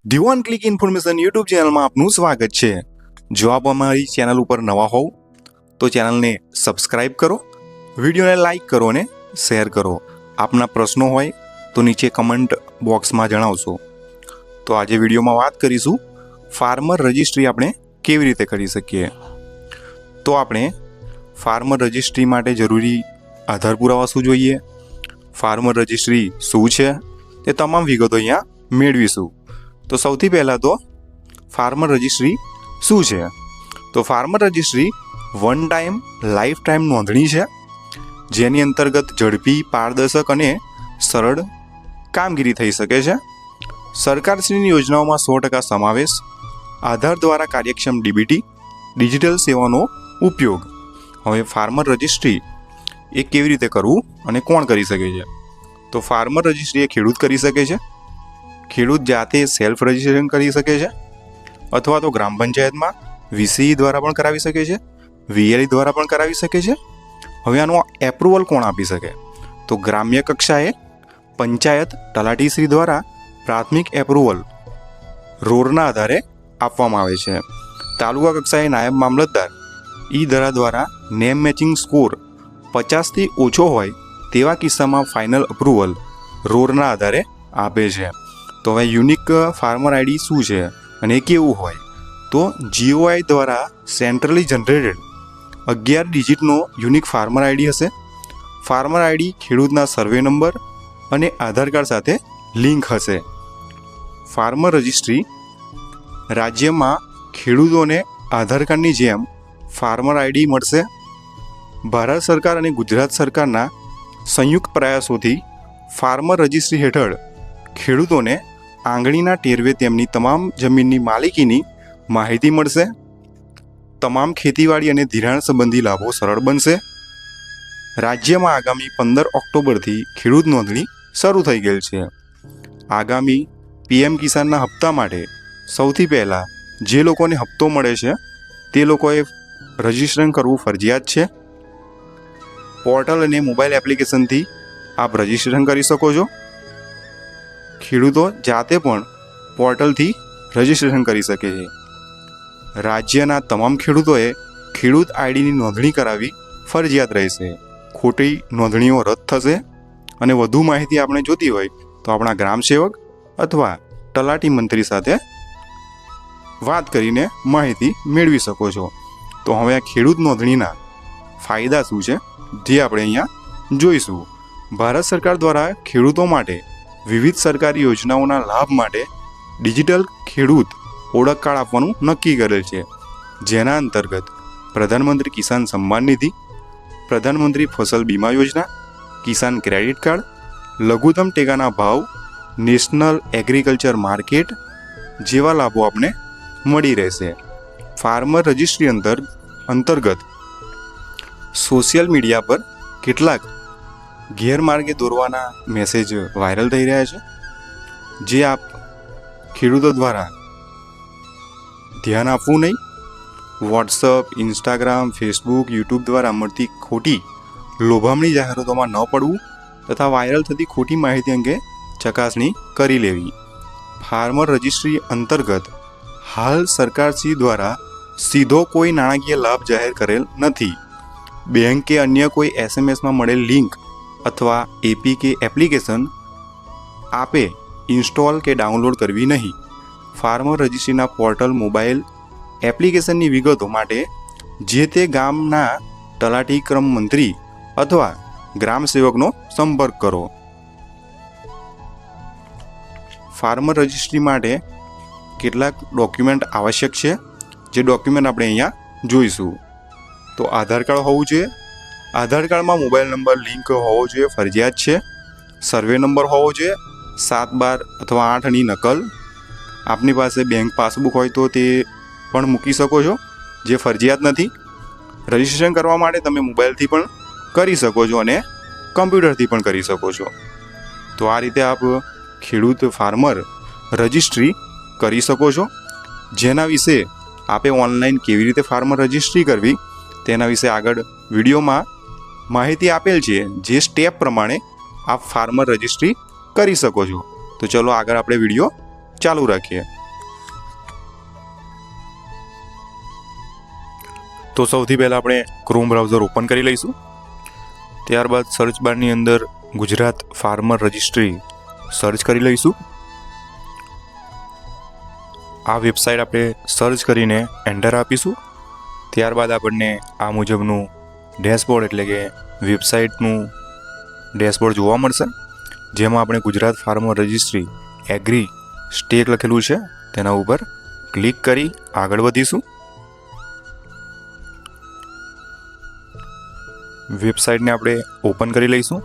The one click information YouTube ચેનલમાં આપનું સ્વાગત છે। જો આપ અમારી ચેનલ ઉપર નવા હોવ તો ચેનલને સબસ્ક્રાઇબ કરો, વિડીયોને લાઇક કરો અને શેર કરો। આપના પ્રશ્નો હોય તો નીચે કમેન્ટ બોક્સમાં જણાવશો। તો આજે વિડીયોમાં વાત કરીશું ફાર્મર રજિસ્ટ્રી આપણે કેવી રીતે કરી શકીએ। તો આપણે ફાર્મર રજિસ્ટ્રી માટે જરૂરી આધાર પુરાવા શું જોઈએ, ફાર્મર રજિસ્ટ્રી શું છે, તે તમામ વિગતો અહીંયા મેળવીશું। તો સૌથી પહેલાં તો ફાર્મર રજિસ્ટ્રી શું છે? તો farmer registry one time life time નોંધણી છે, જેની અંતર્ગત ઝડપી, પારદર્શક અને સરળ કામગીરી થઈ શકે છે। સરકારશ્રીની યોજનાઓમાં 100% સમાવેશ, આધાર દ્વારા કાર્યક્ષમ ડીબીટી ડિજિટલ સેવાનો ઉપયોગ। હવે ફાર્મર રજિસ્ટ્રી એ કેવી રીતે કરવું અને કોણ કરી શકે છે? તો ફાર્મર રજિસ્ટ્રી એ ખેડૂત કરી શકે છે, ખેડૂત જાતે સેલ્ફ રજિસ્ટ્રેશન કરી શકે છે, અથવા તો ગ્રામ પંચાયતમાં વીસી દ્વારા પણ કરાવી શકે છે, વીએલઈ દ્વારા પણ કરાવી શકે છે। હવે આનું એપ્રુવલ કોણ આપી શકે? તો ગ્રામ્ય કક્ષાએ પંચાયત તલાટીશ્રી દ્વારા પ્રાથમિક એપ્રુવલ રોરના આધારે આપવામાં આવે છે। તાલુકા કક્ષાએ નાયબ મામલતદાર ઈ-ધરા દ્વારા નેમ મેચિંગ સ્કોર 50થી ઓછો હોય તેવા કિસ્સામાં ફાઇનલ અપ્રુવલ રોરના આધારે આપે છે। તો હવે યુનિક ફાર્મર આઈડી શું છે અને એ કેવું હોય? તો જીઓઆઈ દ્વારા સેન્ટ્રલી જનરેટેડ 11 ડિજિટનો યુનિક ફાર્મર આઈડી હશે। ફાર્મર આઈડી ખેડૂતના સર્વે નંબર અને આધાર કાર્ડ સાથે લિંક હશે। ફાર્મર રજિસ્ટ્રી રાજ્યમાં ખેડૂતોને આધાર કાર્ડની જેમ ફાર્મર આઈડી મળશે। ભારત સરકાર અને ગુજરાત સરકારના સંયુક્ત પ્રયાસોથી ફાર્મર રજિસ્ટ્રી હેઠળ ખેડૂતોને આંગળીના ટેરવે તેમની તમામ જમીનની માલિકીની માહિતી મળશે। તમામ ખેતીવાડી અને ધિરાણ સંબંધી લાભો સરળ બનશે। રાજ્યમાં આગામી 15 ઓક્ટોબરથી ખેડૂત નોંધણી શરૂ થઈ ગયેલ છે। આગામી પીએમ કિસાનના હપ્તા માટે સૌથી પહેલાં જે લોકોને હપ્તો મળે છે તે લોકોએ રજિસ્ટ્રેશન કરવું ફરજિયાત છે। પોર્ટલ અને મોબાઈલ એપ્લિકેશનથી આપ રજિસ્ટ્રેશન કરી શકો છો। ખેડૂતો જાતે પણ પોર્ટલથી રજિસ્ટ્રેશન કરી શકે છે। રાજ્યના તમામ ખેડૂતોએ ખેડૂત આઈડીની નોંધણી કરાવવી ફરજિયાત રહેશે। ખોટી નોંધણીઓ રદ થશે અને વધુ માહિતી આપણે જોતી હોય તો આપણા ગ્રામ સેવક અથવા તલાટી મંત્રી સાથે વાત કરીને માહિતી મેળવી શકો છો। તો હવે આ ખેડૂત નોંધણીના ફાયદા શું છે જે આપણે અહીંયા જોઈશું। ભારત સરકાર દ્વારા ખેડૂતો માટે વિવિધ સરકારી યોજનાઓના લાભ માટે ડિજિટલ ખેડૂત ઓળખ કાર્ડ આપવાનું નક્કી કરેલ છે, જેના અંતર્ગત પ્રધાનમંત્રી કિસાન સન્માન નિધિ, પ્રધાનમંત્રી ફસલ બીમા યોજના, કિસાન ક્રેડિટ કાર્ડ, લઘુત્તમ ટેકાના ભાવ, નેશનલ એગ્રીકલ્ચર માર્કેટ જેવા લાભો આપણે મળી રહેશે। ફાર્મર રજિસ્ટ્રી અંતર્ગત સોશિયલ મીડિયા પર કેટલાક ગેરમાર્ગે દોરવાના મેસેજ વાયરલ થઈ રહ્યા છે, જે આપ ખેડૂતો દ્વારા ધ્યાન આપવું નહીં। વોટ્સઅપ, ઇન્સ્ટાગ્રામ, ફેસબુક, યુટ્યુબ દ્વારા મળતી ખોટી લોભામણી જાહેરાતોમાં ન પડવું તથા વાયરલ થતી ખોટી માહિતી અંગે ચકાસણી કરી લેવી। ફાર્મર રજિસ્ટ્રી અંતર્ગત હાલ સરકારશ્રી દ્વારા સીધો કોઈ નાણાકીય લાભ જાહેર કરેલ નથી। બેંક કે અન્ય કોઈ એસએમએસમાં મળેલ લિંક અથવા એપીકે એપ્લિકેશન આપે ઇન્સ્ટોલ કે ડાઉનલોડ કરવી નહીં। ફાર્મર રજિસ્ટ્રીના પોર્ટલ મોબાઈલ એપ્લિકેશનની વિગતો માટે જે તે ગામના તલાટી ક્રમ મંત્રી અથવા ગ્રામ સેવકનો સંપર્ક કરો। ફાર્મર રજિસ્ટ્રી માટે કેટલાક ડોક્યુમેન્ટ આવશ્યક છે, જે ડોક્યુમેન્ટ આપણે અહીંયા જોઈશું। તો આધાર કાર્ડ હોવું જોઈએ, આધાર કાર્ડમાં મોબાઈલ નંબર લિંક હોવો જોઈએ, ફરજિયાત છે। સર્વે નંબર હોવો જોઈએ, 7, 12 અથવા 8ની નકલ। આપની પાસે બેંક પાસબુક હોય તો તે પણ મૂકી શકો છો, જે ફરજિયાત નથી। રજિસ્ટ્રેશન કરવા માટે તમે મોબાઈલથી પણ કરી શકો છો અને કમ્પ્યુટરથી પણ કરી શકો છો। તો આ રીતે આપ ખેડૂત ફાર્મર રજિસ્ટ્રી કરી શકો છો, જેના વિશે આપે ઓનલાઈન કેવી રીતે ફાર્મર રજિસ્ટ્રી કરવી તેના વિશે આગળ વિડીયોમાં માહિતી આપેલ છે, જે સ્ટેપ પ્રમાણે આપ ફાર્મર રજિસ્ટ્રી કરી શકો છો। તો ચલો આગળ આપણે વિડીયો ચાલુ રાખીએ। તો સૌથી પહેલાં આપણે ક્રોમ બ્રાઉઝર ઓપન કરી લઈશું. ત્યારબાદ સર્ચ બારની અંદર ગુજરાત ફાર્મર રજિસ્ટ્રી સર્ચ કરી લઈશું. આ વેબસાઇટ આપણે સર્ચ કરીને એન્ટર આપીશું. ત્યારબાદ આપણને આ મુજબનું ડેશબોર્ડ એટલે કે વેબસાઇટનું ડેશબોર્ડ જોવા મળશે, જેમાં આપણે Gujarat farmer registry agri state લખેલું છે તેના ઉપર ક્લિક કરી આગળ વધીશું. વેબસાઇટને આપણે ઓપન કરી લઈશું.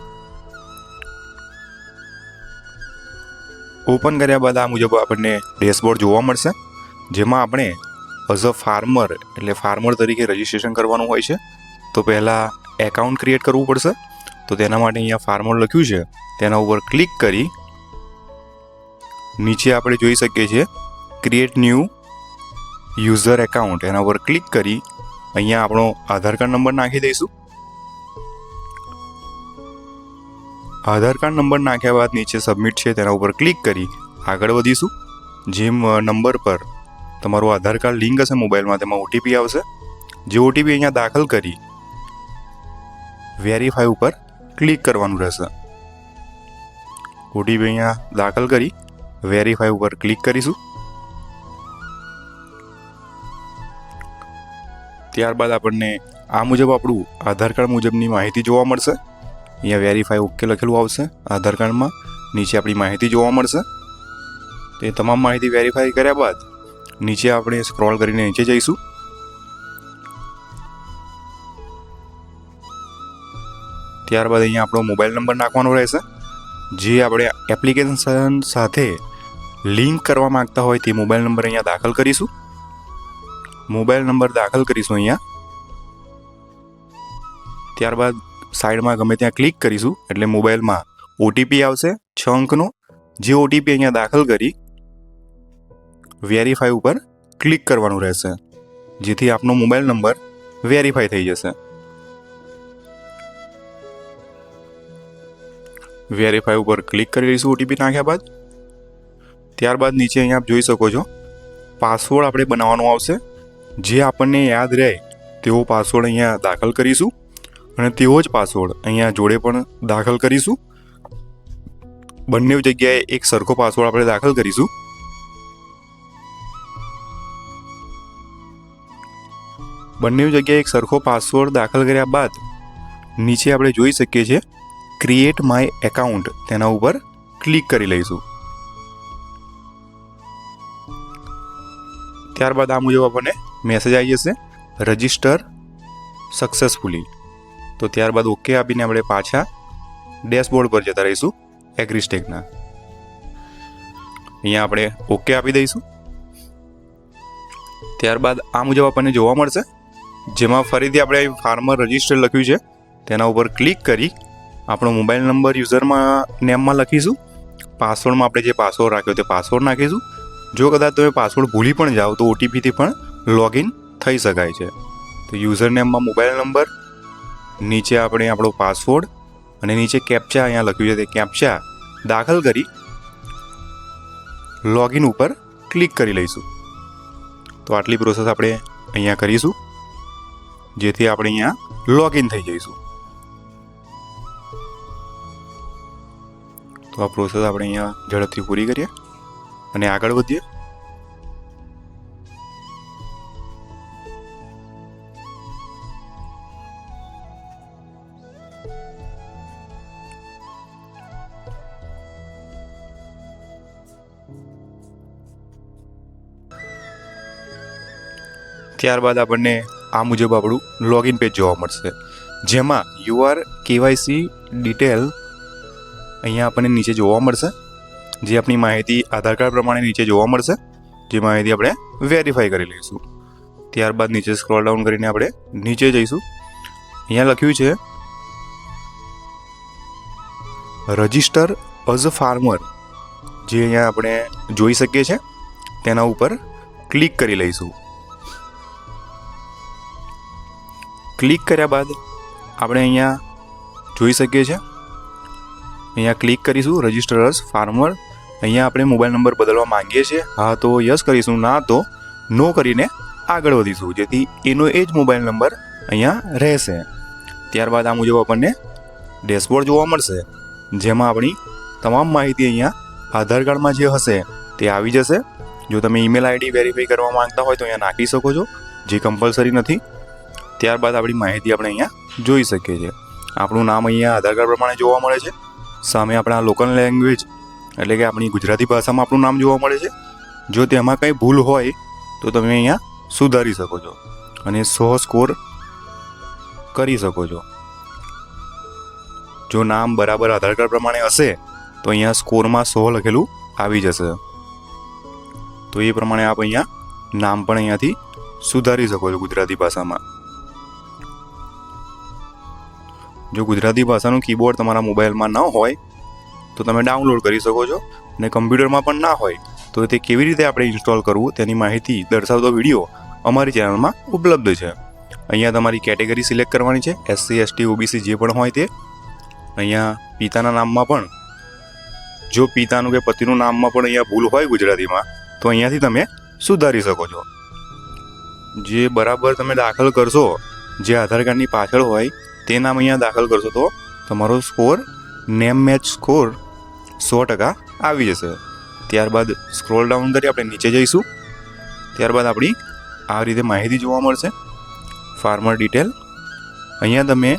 ઓપન કર્યા બાદ આ મુજબ આપણને ડેશબોર્ડ જોવા મળશે, જેમાં આપણે એઝ અ ફાર્મર એટલે ફાર્મર તરીકે રજિસ્ટ્રેશન કરવાનું હોય છે. તો પહેલાં એકાઉન્ટ ક્રિએટ કરવું પડશે. તો તેના માટે અહીંયા ફાર્મર લખ્યું છે તેના ઉપર ક્લિક કરી નીચે આપણે જોઈ શકીએ છીએ ક્રિએટ ન્યૂ યુઝર એકાઉન્ટ, એના ઉપર ક્લિક કરી અહીંયા આપણો આધાર કાર્ડ નંબર નાખી દઈશું. આધાર કાર્ડ નંબર નાખ્યા બાદ નીચે સબમિટ છે તેના ઉપર ક્લિક કરી આગળ વધીશું. જે નંબર પર તમારું આધાર કાર્ડ લિંક હશે મોબાઈલમાં તેમાં ઓટીપી આવશે. જે ઓટીપી અહીંયા દાખલ કરી વેરીફાઈ ઉપર ક્લિક કરવાનું રહેશે. ઓટીપી અહીંયા દાખલ કરી વેરીફાઈ ઉપર ક્લિક કરીશું. ત્યારબાદ આપણને આ મુજબ આપણું આધાર કાર્ડ મુજબની માહિતી જોવા મળશે. અહીંયા વેરીફાઈ ઓકે લખેલું આવશે આધાર કાર્ડમાં. નીચે આપણી માહિતી જોવા મળશે. તે તમામ માહિતી વેરીફાઈ કર્યા બાદ નીચે આપણે સ્ક્રોલ કરીને નીચે જઈશું. ત્યારબાદ અહીંયા આપણો મોબાઈલ નંબર નાખવાનો રહેશે. જે આપણે એપ્લિકેશન સાથે લિંક કરવા માંગતા હોય તે મોબાઈલ નંબર અહીંયા દાખલ કરીશું. મોબાઈલ નંબર દાખલ કરીશું અહીંયા. ત્યારબાદ સાઈડમાં ગમે ત્યાં ક્લિક કરીશું એટલે મોબાઈલમાં ઓટીપી આવશે 6 અંકનો. જે ઓટીપી અહીંયા દાખલ કરી વેરીફાઈ ઉપર ક્લિક કરવાનું રહેશે, જેથી આપનો મોબાઈલ નંબર વેરીફાઈ થઈ જશે. વેરીફાઈ ઉપર ક્લિક કરી લઈશું ઓટીપી નાખ્યા બાદ. ત્યારબાદ નીચે અહીંયા આપ જોઈ શકો છો પાસવર્ડ આપણે બનાવવાનો આવશે. જે આપણને યાદ રહે તેવો પાસવર્ડ અહીંયા દાખલ કરીશું અને તેવો જ પાસવર્ડ અહીંયા જોડે પણ દાખલ કરીશું. બંને જગ્યાએ એક સરખો પાસવર્ડ આપણે દાખલ કરીશું. બંને જગ્યાએ એક સરખો પાસવર્ડ દાખલ કર્યા બાદ નીચે આપણે જોઈ શકીએ છીએ ક્રિએટ માય એકાઉન્ટ, તેના ઉપર ક્લિક કરી લઈશું. ત્યારબાદ આ મુજબ આપણને મેસેજ આવી જશે રજિસ્ટર સક્સેસફુલી. તો ત્યારબાદ ઓકે આપીને આપણે પાછા ડેશબોર્ડ પર જતા રહીશું એગ્રીસ્ટેકના. અહીંયા આપણે ઓકે આપી દઈશું. ત્યારબાદ આ મુજબ આપણને જોવા મળશે, જેમાં ફરીથી આપણે ફાર્મર રજિસ્ટર લખ્યું છે તેના ઉપર ક્લિક કરી આપણો મોબાઈલ નંબર યુઝરમાં નેમમાં લખીશું. પાસવર્ડમાં આપણે જે પાસવર્ડ રાખ્યો તે પાસવર્ડ નાખીશું. જો કદાચ તમે પાસવર્ડ ભૂલી પણ જાઓ તો ઓટીપીથી પણ લોગિન થઈ શકાય છે. તો યુઝર નેમમાં મોબાઈલ નંબર, નીચે આપણે આપણો પાસવર્ડ અને નીચે કેપ્ચા અહીંયા લખ્યું છે તે કેપ્ચા દાખલ કરી લોગિન ઉપર ક્લિક કરી લઈશું. તો આટલી પ્રોસેસ આપણે અહીંયા કરીશું, જેથી આપણે અહીંયા લોગિન થઈ જઈશું. તો આ પ્રોસેસ આપણે અહીંયા ઝડપથી પૂરી કરીએ અને આગળ વધીએ. ત્યારબાદ આપણને આ મુજબ આપણું લોગિન પેજ જોવા મળશે, જેમાં યુઆર કેવાયસી ડિટેલ અહીંયા આપણને નીચે જોવા મળશે. જે આપણી માહિતી આધાર કાર્ડ પ્રમાણે નીચે જોવા મળશે, જે માહિતી આપણે વેરીફાઈ કરી લઈશું. ત્યારબાદ નીચે સ્ક્રોલ ડાઉન કરીને આપણે નીચે જઈશું. અહીંયા લખ્યું છે રજિસ્ટર એઝ અ ફાર્મર, જે અહીંયા આપણે જોઈ શકીએ છીએ. તેના ઉપર ક્લિક કરી લઈશું. ક્લિક કર્યા બાદ આપણે અહીંયા જોઈ શકીએ છીએ, અહીંયા ક્લિક કરીશું રજિસ્ટર એઝ ફાર્મર. અહીંયા આપણે મોબાઈલ નંબર બદલવા માંગીએ છીએ. હા તો યસ કરીશું, ના તો નો કરીને આગળ વધીશું, જેથી એનો એ જ મોબાઈલ નંબર અહીંયા રહેશે. ત્યારબાદ આ મુજબ આપણને ડેશબોર્ડ જોવા મળશે, જેમાં આપણી તમામ માહિતી અહીંયા આધાર કાર્ડમાં જે હશે તે આવી જશે. જો તમે ઈમેલ આઈડી વેરીફાઈ કરવા માંગતા હોય તો અહીંયા નાખી શકો છો, જે કમ્પલસરી નથી. ત્યારબાદ આપણી માહિતી આપણે અહીંયા જોઈ શકીએ છીએ. આપણું નામ અહીંયા આધાર કાર્ડ પ્રમાણે જોવા મળે છે. સામે આપણા લોકલ લેંગ્વેજ એટલે કે આપણી ગુજરાતી ભાષામાં આપણું નામ જોવા મળે છે. જો તેમાં કંઈ ભૂલ હોય તો તમે અહીંયા સુધારી શકો છો અને 100 સ્કોર કરી શકો છો. જો નામ બરાબર આધાર કાર્ડ પ્રમાણે હશે તો અહીંયા સ્કોરમાં 100 લખેલું આવી જશે. તો એ પ્રમાણે આપ અહીંયા નામ પણ અહીંયાથી સુધારી શકો છો ગુજરાતી ભાષામાં. જો ગુજરાતી ભાષાનું કીબોર્ડ તમારા મોબાઈલમાં ન હોય તો તમે ડાઉનલોડ કરી શકો છો, અને કમ્પ્યુટરમાં પણ ના હોય તો તે કેવી રીતે આપણે ઇન્સ્ટોલ કરવું તેની માહિતી દર્શાવતો વિડીયો અમારી ચેનલમાં ઉપલબ્ધ છે. અહીંયા તમારી કેટેગરી સિલેક્ટ કરવાની છે, SC ST OBC જે પણ હોય તે. અહીંયા પિતાના નામમાં પણ જો પિતાનું કે પતિનું નામમાં પણ અહીંયા ભૂલ હોય ગુજરાતીમાં તો અહીંયાથી તમે સુધારી શકો છો. જે બરાબર તમે દાખલ કરશો, જે આધાર કાર્ડની પાછળ હોય તે નામ અહીંયા દાખલ કરશો તો તમારો સ્કોર નેમ મેચ સ્કોર 100% આવી જશે. ત્યારબાદ સ્ક્રોલ ડાઉન કરી આપણે નીચે જઈશું. ત્યારબાદ આપણી આ રીતે માહિતી જોવા મળશે. ફાર્મર ડિટેલ, અહીંયા તમે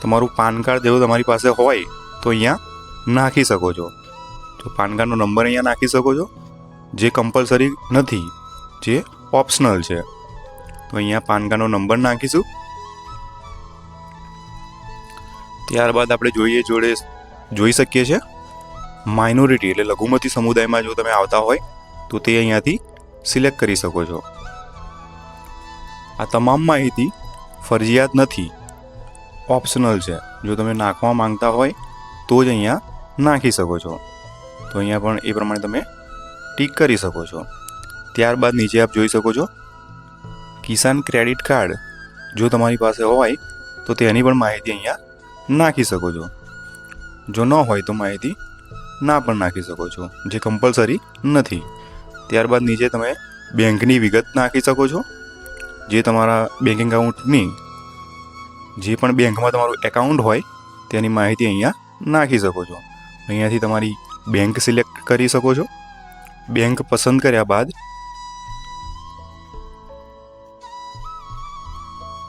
તમારું પાન કાર્ડ જેવું તમારી પાસે હોય તો અહીંયા નાખી શકો છો. તો પાન કાર્ડનો નંબર અહીંયા નાખી શકો છો, જે કમ્પલસરી નથી, જે ઓપ્શનલ છે. તો અહીંયા પાન કાર્ડનો નંબર નાખીશું. ત્યારબાદ આપણે જોઈ શકીએ છીએ માઇનોરિટી એટલે લઘુમતી સમુદાયમાં જો તમે આવતા હોય તો તે અહીંયાથી સિલેક્ટ કરી શકો છો. આ તમામ માહિતી ફરજિયાત નથી, ઓપ્શનલ છે. જો તમે નાખવા માંગતા હોય તો જ અહીંયા નાખી શકો છો. તો અહીંયા પણ એ પ્રમાણે તમે ટીક કરી શકો છો. ત્યારબાદ નીચે આપ જોઈ શકો છો કિસાન ક્રેડિટ કાર્ડ જો તમારી પાસે હોય તો તેની પણ માહિતી અહીંયા નાખી શકો છો. જો ન હોય તો માહિતી ના પણ નાખી શકો છો, જે કમ્પલસરી નથી. ત્યારબાદ નીચે તમે બેંકની વિગત નાખી શકો છો, જે તમારા બેંક એકાઉન્ટની જે પણ બેંકમાં તમારું એકાઉન્ટ હોય તેની માહિતી અહીંયા નાખી શકો છો. અહીંયાથી તમારી બેંક સિલેક્ટ કરી શકો છો. બેંક પસંદ કર્યા બાદ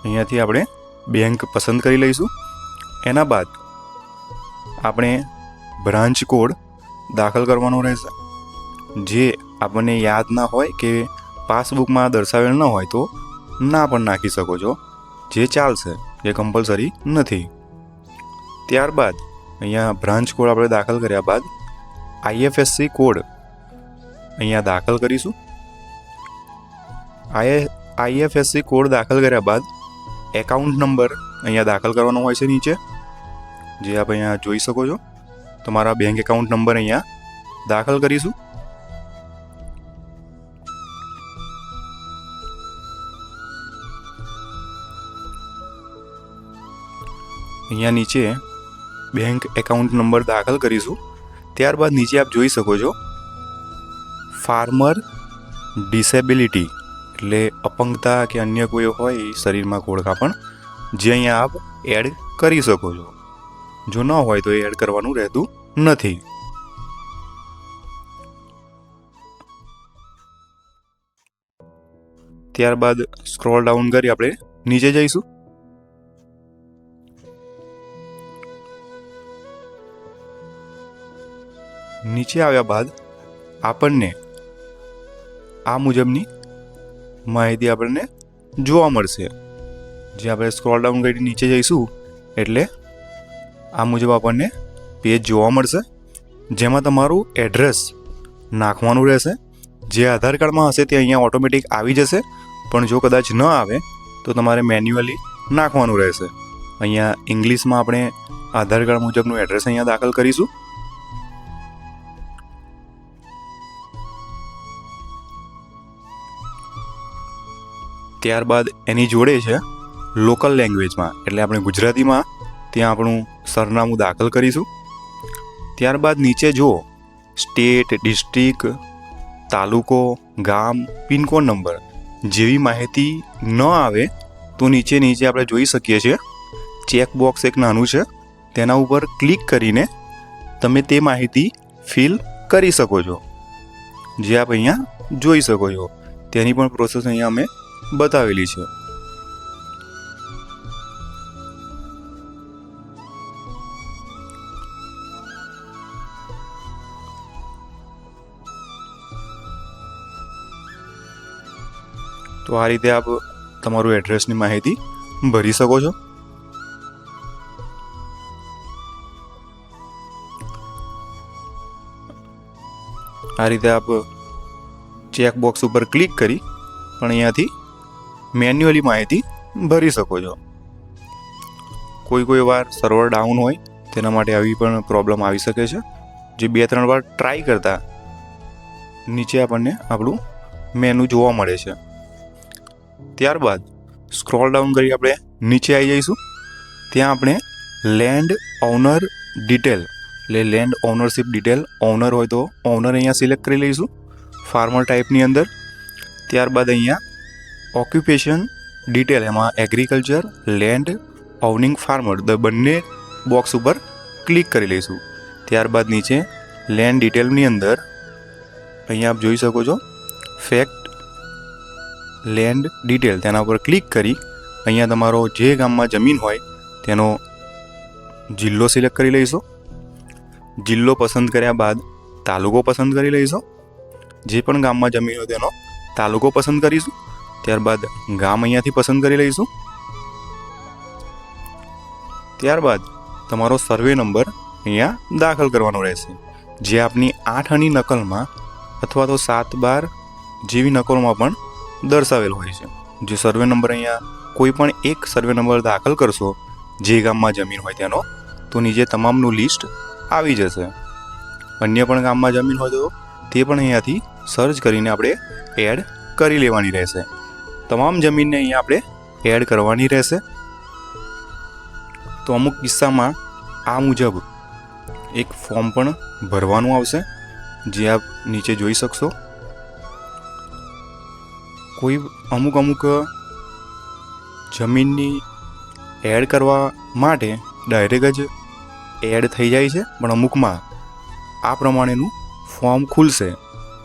અહીંયાથી આપણે બેંક પસંદ કરી લઈશું. એના બાદ આપણે બ્રાન્ચ કોડ દાખલ કરવાનો રહેશે. જે આપણને યાદ ના હોય કે પાસબુકમાં દર્શાવેલ ન હોય તો ના પણ નાખી શકો છો, જે ચાલશે, જે કમ્પલસરી નથી. ત્યારબાદ અહીંયા બ્રાન્ચ કોડ આપણે દાખલ કર્યા બાદ IFSC કોડ અહીંયા દાખલ કરીશું. IFSC કોડ દાખલ કર્યા બાદ એકાઉન્ટ નંબર અહીંયા દાખલ કરવાનો હોય છે નીચે, જે આપ અહીંયા જોઈ શકો છો. તમારા બેંક એકાઉન્ટ નંબર અહીંયા દાખલ કરીશું. અહીંયા નીચે બેંક એકાઉન્ટ નંબર દાખલ કરીશું. ત્યારબાદ નીચે આપ જોઈ શકો છો ફાર્મર ડિસેબિલિટી એટલે અપંગતા કે અન્ય કોઈ હોય શરીરમાં ખોડખાપણ, જે અહીંયા આપ એડ કરી શકો છો. જો ન હોય તો એ એડ કરવાનું રહેતું નથી. ત્યારબાદ સ્ક્રોલ ડાઉન કરી આપણે નીચે જઈશું. નીચે આવ્યા બાદ આપણને આ મુજબની માહિતી આપણને જોવા મળશે. જે આપણે સ્ક્રોલ ડાઉન કરી નીચે જઈશું એટલે આ મુજબ આપણને પેજ જોવા મળશે, જેમાં તમારું એડ્રેસ નાખવાનું રહેશે. જે આધાર કાર્ડમાં હશે તે અહીંયા ઓટોમેટિક આવી જશે, પણ જો કદાચ ન આવે તો તમારે મેન્યુઅલી નાખવાનું રહેશે. અહીંયા ઇંગ્લિશમાં આપણે આધાર કાર્ડ મુજબનું એડ્રેસ અહીંયા દાખલ કરીશું. ત્યારબાદ એની જોડે છે લોકલ લેંગ્વેજમાં એટલે આપણે ગુજરાતીમાં ત્યાં આપણું સરનામું દાખલ કરીશું. ત્યારબાદ નીચે જો સ્ટેટ, ડિસ્ટ્રિક્ટ, તાલુકો, ગામ, પિનકોડ નંબર જેવી માહિતી ન આવે તો નીચે આપણે જોઈ શકીએ છીએ ચેકબોક્સ એક નાનું છે, તેના ઉપર ક્લિક કરીને તમે તે માહિતી ફિલ કરી શકો છો, જે આપ અહીંયા જોઈ શકો છો. તેની પણ પ્રોસેસ અહીંયા અમે બતાવેલી છે. તો આ રીતે આપ તમારું એડ્રેસની માહિતી ભરી શકો છો. આ રીતે આપ ચેકબોક્સ ઉપર ક્લિક કરી પણ અહીંયાથી મેન્યુઅલી માહિતી ભરી શકો છો. કોઈ વાર સર્વર ડાઉન હોય તેના માટે આવી પણ પ્રોબ્લેમ આવી શકે છે, જે 2-3 વાર ટ્રાય કરતા નીચે આપણને આપણું મેનુ જોવા મળે છે. ત્યારબાદ સ્ક્રોલ ડાઉન કરી આપણે નીચે આવી જઈશું. ત્યાં આપણે લેન્ડ ઓનર ડિટેલ એટલે લેન્ડ ઓનરશિપ ડિટેલ, ઓનર હોય તો ઓનર અહીંયા સિલેક્ટ કરી લઈશું ફાર્મર ટાઈપની અંદર. ત્યારબાદ અહીંયા ઓક્યુપેશન ડિટેલ, એમાં એગ્રીકલ્ચર, લેન્ડ, ઓવનિંગ ફાર્મર બંને બોક્સ ઉપર ક્લિક કરી લઈશું. ત્યારબાદ નીચે લેન્ડ ડિટેલની અંદર અહીંયા આપ જોઈ શકો છો ફેક્ટ લેન્ડ ડિટેલ, તેના ઉપર ક્લિક કરી અહીંયા તમારો જે ગામમાં જમીન હોય તેનો જિલ્લો સિલેક્ટ કરી લઈશું. જિલ્લો પસંદ કર્યા બાદ તાલુકો પસંદ કરી લઈશું. જે પણ ગામમાં જમીન હોય તેનો તાલુકો પસંદ કરીશું. ત્યારબાદ ગામ અહીંયાથી પસંદ કરી લઈશું. ત્યારબાદ તમારો સર્વે નંબર અહીંયા દાખલ કરવાનો રહેશે, જે આપની 8 આની નકલમાં અથવા તો 7-12 જેવી નકલોમાં પણ દર્શાવેલ હોય છે. જે સર્વે નંબર અહીંયા કોઈ પણ એક સર્વે નંબર દાખલ કરશો જે ગામમાં જમીન હોય તેનો, તો નીચે તમામનું લિસ્ટ આવી જશે. અન્ય પણ ગામમાં જમીન હોય તો તે પણ અહીંયાથી સર્ચ કરીને આપણે એડ કરી લેવાની રહેશે. તમામ જમીનને અહીંયા આપણે એડ કરવાની રહેશે. તો અમુક કિસ્સામાં આ મુજબ એક ફોર્મ પણ ભરવાનું આવશે, જે આપ નીચે જોઈ શકશો. કોઈ અમુક જમીનની એડ કરવા માટે ડાયરેક્ટ જ એડ થઈ જાય છે, પણ અમુકમાં આ પ્રમાણેનું ફોર્મ ખુલશે,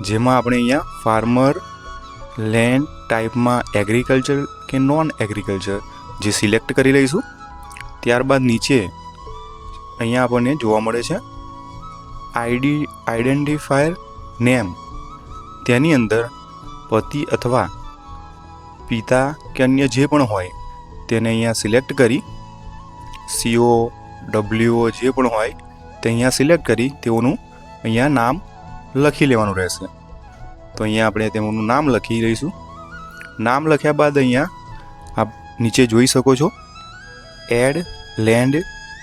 જેમાં આપણે અહીંયા ફાર્મર લેન્ડ ટાઈપમાં એગ્રીકલ્ચર કે નોન એગ્રીકલ્ચર જે સિલેક્ટ કરી લઈશું. ત્યારબાદ નીચે અહીંયા આપણને જોવા મળે છે આઈડેન્ટિફાયર નેમ, તેની અંદર પતિ અથવા પિતા કે અન્ય જે પણ હોય તેને અહીંયા સિલેક્ટ કરી CO WO જે પણ હોય તે અહીંયા સિલેક્ટ કરી તેઓનું અહીંયા નામ લખી લેવાનું રહેશે. તો અહીંયા આપણે તેમનું નામ લખી લઈશું. નામ લખ્યા બાદ અહીંયા આપ નીચે જોઈ શકો છો એડ લેન્ડ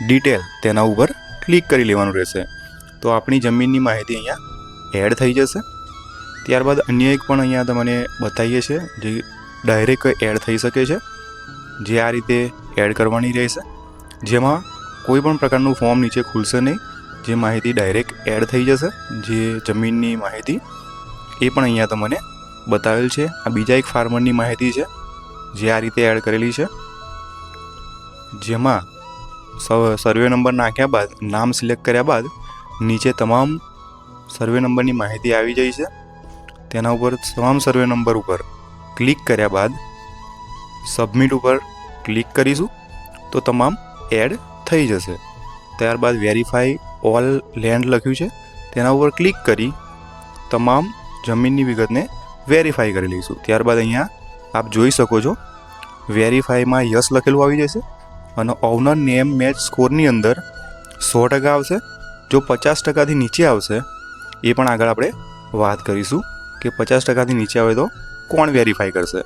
ડિટેલ, તેના ઉપર ક્લિક કરી લેવાનું રહેશે. તો આપણી જમીનની માહિતી અહીંયા એડ થઈ જશે. ત્યારબાદ અન્ય એક પણ અહીંયા તમને બતાવીએ છીએ જે ડાયરેક્ટ એડ થઈ શકે છે, જે આ રીતે એડ કરવાની રહેશે, જેમાં કોઈ પણ પ્રકારનું ફોર્મ નીચે ખુલશે નહીં, જે માહિતી ડાયરેક્ટ એડ થઈ જશે. જે જમીનની માહિતી એ પણ અહીંયા તમને બતાવેલ છે. આ બીજા એક ફાર્મરની માહિતી છે જે આ રીતે એડ કરેલી છે, જેમાં સર્વે નંબર નાખ્યા બાદ નામ સિલેક્ટ કર્યા બાદ નીચે તમામ સર્વે નંબરની માહિતી આવી જાય છે. તેના ઉપર તમામ સર્વે નંબર ઉપર ક્લિક કર્યા બાદ સબમિટ ઉપર ક્લિક કરીશું તો તમામ એડ થઈ જશે. ત્યારબાદ વેરીફાઈ ઓલ લેન્ડ લખ્યું છે, તેના ઉપર ક્લિક કરી તમામ જમીનની વિગતને વેરીફાઈ કરી લઈશું. ત્યારબાદ અહીંયા આપ જોઈ શકો છો વેરીફાઈમાં યસ લખેલું આવી જશે અને ઓનર નેમ મેચ સ્કોરની અંદર 100% આવશે. જો 50%થી નીચે આવશે એ પણ આગળ આપણે વાત કરીશું કે 50%થી નીચે આવે તો કોણ વેરીફાઈ કરશે.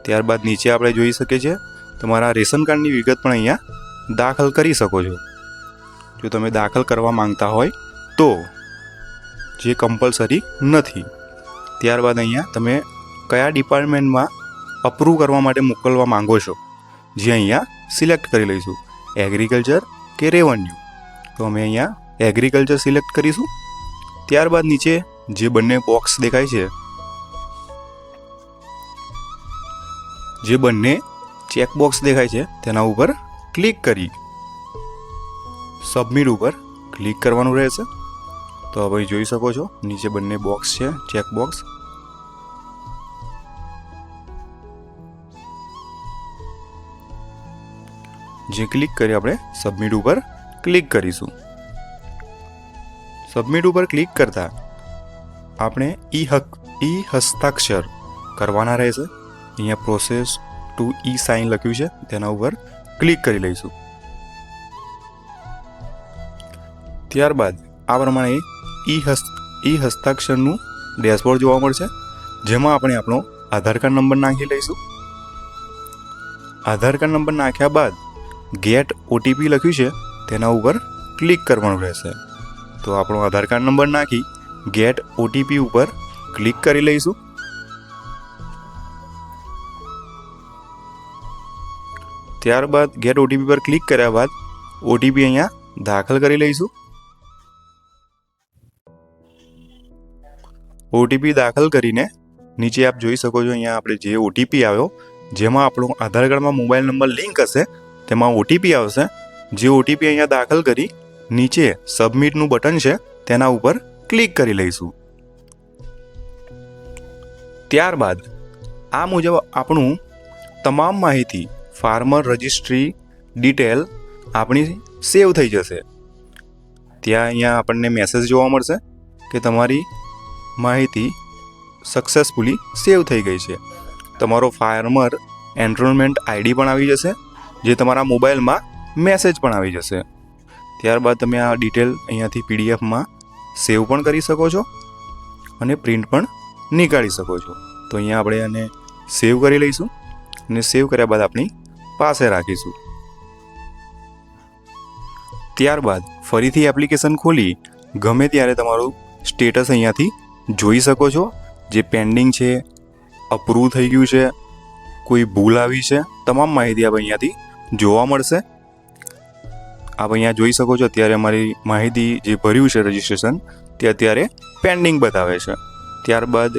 ત્યારબાદ નીચે આપણે જોઈ શકીએ છીએ તમારા રેશન કાર્ડની વિગત પણ અહીંયા દાખલ કરી શકો છો, જો તમે દાખલ કરવા માંગતા હોય તો, જે કમ્પલસરી નથી. ત્યારબાદ અહીંયા તમે કયા ડિપાર્ટમેન્ટમાં અપ્રૂવ કરવા માટે મોકલવા માંગો છો, જે અહીંયા સિલેક્ટ કરી લઈશું, એગ્રીકલ્ચર કે રેવન્યુ. તો અમે અહીંયા એગ્રીકલ્ચર સિલેક્ટ કરીશું. ત્યારબાદ નીચે જે બંને બોક્સ દેખાય છે જે બંને ચેકબોક્સ દેખાય છે તેના ઉપર ક્લિક કરી સબમિટ ઉપર ક્લિક કરવાનું રહેશે. તો હવે જોઈ શકો છો નીચે બંને બોક્સ છે ચેકબોક્સ. જે ક્લિક કરી આપણે સબમિટ ઉપર ક્લિક કરીશું. સબમિટ ઉપર ક્લિક કરતા આપણે ઈ હસ્તાક્ષર કરવાના રહેશે. અહીંયા પ્રોસેસ ટુ ઈ સાઇન લખ્યું છે તેના ઉપર ક્લિક કરી લઈશું. ત્યારબાદ આ પ્રમાણે ઈ હસ્તાક્ષરનું ડેશબોર્ડ જોવા મળશે, જેમાં આપણે આપણો આધાર કાર્ડ નંબર નાખી લઈશું. આધાર કાર્ડ નંબર નાખ્યા બાદ ગેટ ઓટીપી લખ્યું છે તેના ઉપર ક્લિક કરવાનું રહેશે. તો આપણો આધાર કાર્ડ નંબર નાખી ગેટ ઓટીપી ઉપર ક્લિક કરી લઈશું. ત્યારબાદ ગેટ ઓટીપી પર ક્લિક કર્યા બાદ ઓટીપી અહીંયા દાખલ કરી લઈશું. ઓટીપી દાખલ કરીને નીચે આપ જોઈ શકો છો અહીંયા આપણે જે ઓટીપી આવ્યો, જેમાં આપણો આધાર કાર્ડમાં મોબાઈલ નંબર લિંક હશે તેમાં ઓટીપી આવશે. જે ઓટીપી અહીંયા દાખલ કરી નીચે સબમિટનું બટન છે તેના ઉપર ક્લિક કરી લઈશું. ત્યારબાદ આ મુજબ આપણું તમામ માહિતી ફાર્મર રજિસ્ટ્રી ડિટેલ આપણી સેવ થઈ જશે. ત્યાં અહીંયા આપણને મેસેજ જોવા મળશે કે તમારી માહિતી સક્સેસફુલી સેવ થઈ ગઈ છે. તમારો ફાર્મર એનરોલમેન્ટ આઈડી પણ આવી જશે, જે તમારા મોબાઈલમાં મેસેજ પણ આવી જશે. ત્યારબાદ તમે આ ડિટેલ અહીંયાથી પીડીએફમાં સેવ પણ કરી શકો છો અને પ્રિન્ટ પણ નીકાળી શકો છો. તો અહીંયા આપણે આને સેવ કરી લઈશું અને સેવ કર્યા બાદ આપણી પાસે રાખીશું. ત્યારબાદ ફરીથી એપ્લિકેશન ખોલી ગમે ત્યારે તમારું સ્ટેટસ અહીંયાથી જોઈ શકો છો. જે પેન્ડિંગ છે, અપ્રૂવ થઈ ગયું છે, કોઈ ભૂલ આવી છે, તમામ માહિતી આપણે અહીંયાથી જોવા મળશે. આપ અહીંયા જોઈ શકો છો અત્યારે અમારી માહિતી જે ભર્યું છે રજિસ્ટ્રેશન તે અત્યારે પેન્ડિંગ બતાવે છે. ત્યારબાદ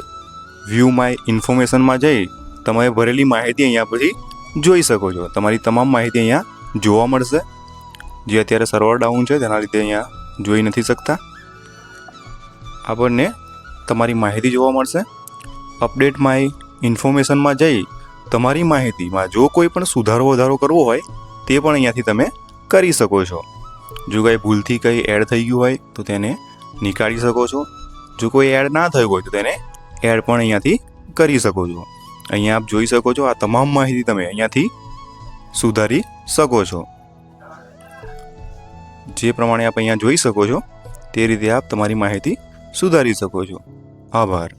વ્યૂ માય ઇન્ફોર્મેશનમાં જઈ તમે ભરેલી માહિતી અહીંયા પછી જોઈ શકો છો. તમારી તમામ માહિતી અહીંયા જોવા મળશે. જે અત્યારે સર્વર ડાઉન છે તેના લીધે અહીંયા જોઈ નથી શકતા. આપણને તમારી માહિતી જોવા મળશે. અપડેટ માય ઇન્ફોર્મેશનમાં જઈ તમારી માહિતીમાં જો કોઈ પણ સુધારો વધારો કરવો હોય તે પણ અહીંયાથી તમે કરી શકો છો. જો કંઈ ભૂલથી કંઈ એડ થઈ ગયું હોય તો તેને નીકાળી શકો છો. જો કોઈ એડ ના થયું હોય તો તેને એડ પણ અહીંયાથી કરી શકો છો. અહીંયા આપ જોઈ શકો છો આ તમામ માહિતી તમે અહીંયાથી સુધારી શકો છો. જે પ્રમાણે આપ અહીંયા જોઈ શકો છો તે રીતે આપ તમારી માહિતી સુધારી શકો છો. આભાર.